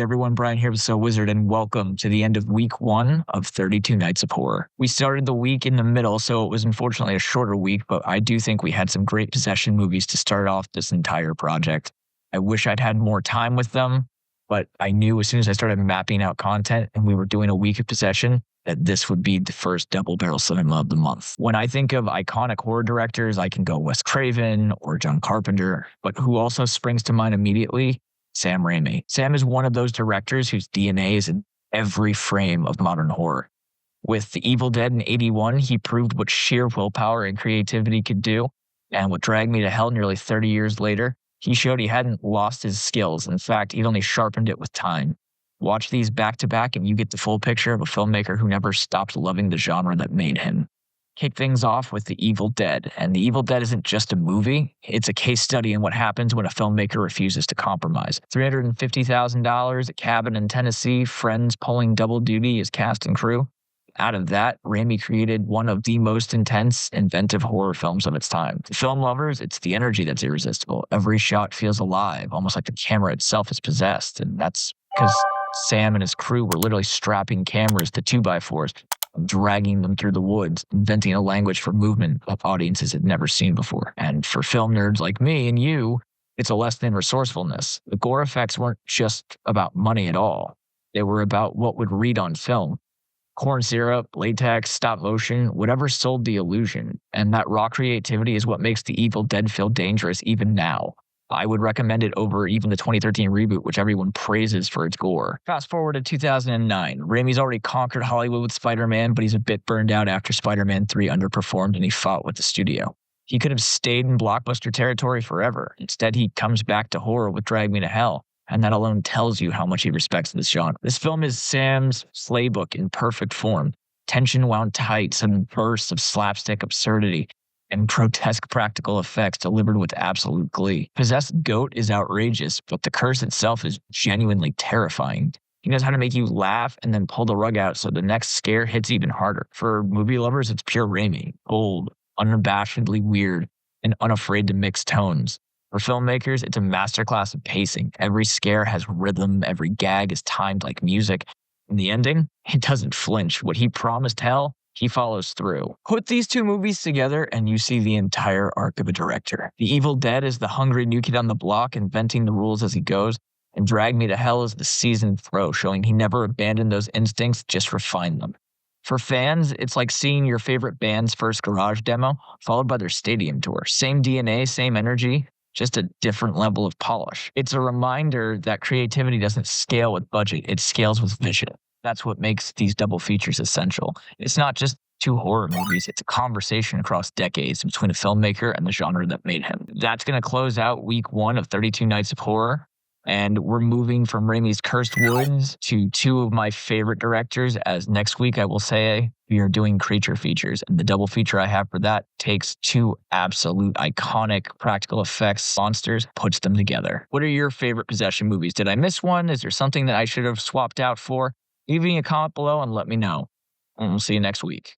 Hey everyone, Brian here with So Wizard, and welcome to the end of week 1 of 32 Nights of Horror. We started the week in the middle, so it was unfortunately a shorter week, but I do think we had some great possession movies to start off this entire project. I wish I'd had more time with them, but I knew as soon as I started mapping out content and we were doing a week of possession, that this would be the first double barrel cinema of the month. When I think of iconic horror directors, I can go Wes Craven or John Carpenter, but who also springs to mind immediately? Sam Raimi. Sam is one of those directors whose DNA is in every frame of modern horror. With The Evil Dead in 81, he proved what sheer willpower and creativity could do. And what Dragged Me to Hell nearly 30 years later, he showed he hadn't lost his skills. In fact, he'd only sharpened it with time. Watch these back to back and you get the full picture of a filmmaker who never stopped loving the genre that made him. Kick things off with The Evil Dead. And The Evil Dead isn't just a movie, it's a case study in what happens when a filmmaker refuses to compromise. $350,000, a cabin in Tennessee, friends pulling double duty as cast and crew. Out of that, Raimi created one of the most intense, inventive horror films of its time. To film lovers, it's the energy that's irresistible. Every shot feels alive, almost like the camera itself is possessed. And that's because Sam and his crew were literally strapping cameras to 2x4s, dragging them through the woods, inventing a language for movement that audiences had never seen before. And for film nerds like me and you, it's a lesson in resourcefulness. The gore effects weren't just about money at all. They were about what would read on film. Corn syrup, latex, stop motion, whatever sold the illusion. And that raw creativity is what makes The Evil Dead feel dangerous even now. I would recommend it over even the 2013 reboot, which everyone praises for its gore. Fast forward to 2009. Raimi's already conquered Hollywood with Spider-Man, but he's a bit burned out after Spider-Man 3 underperformed and he fought with the studio. He could have stayed in blockbuster territory forever. Instead, he comes back to horror with Drag Me to Hell, and that alone tells you how much he respects this genre. This film is Sam's slaybook in perfect form. Tension wound tight, sudden bursts of slapstick absurdity, and grotesque practical effects delivered with absolute glee. Possessed Goat is outrageous, but the curse itself is genuinely terrifying. He knows how to make you laugh and then pull the rug out so the next scare hits even harder. For movie lovers, it's pure Raimi. Bold, unabashedly weird, and unafraid to mix tones. For filmmakers, it's a masterclass of pacing. Every scare has rhythm, every gag is timed like music. In the ending, it doesn't flinch. What he promised hell, he follows through. Put these two movies together and you see the entire arc of a director. The Evil Dead is the hungry new kid on the block inventing the rules as he goes, and Drag Me to Hell is the seasoned pro showing he never abandoned those instincts, just refined them. For fans, it's like seeing your favorite band's first garage demo followed by their stadium tour. Same DNA, same energy, just a different level of polish. It's a reminder that creativity doesn't scale with budget, it scales with vision. That's what makes these double features essential. It's not just two horror movies, it's a conversation across decades between a filmmaker and the genre that made him. That's going to close out week 1 of 32 Nights of Horror. And we're moving from Raimi's Cursed Woods to two of my favorite directors, as next week I will say we are doing creature features. And the double feature I have for that takes two absolute iconic practical effects monsters, puts them together. What are your favorite possession movies? Did I miss one? Is there something that I should have swapped out for? Leave me a comment below and let me know. And we'll see you next week.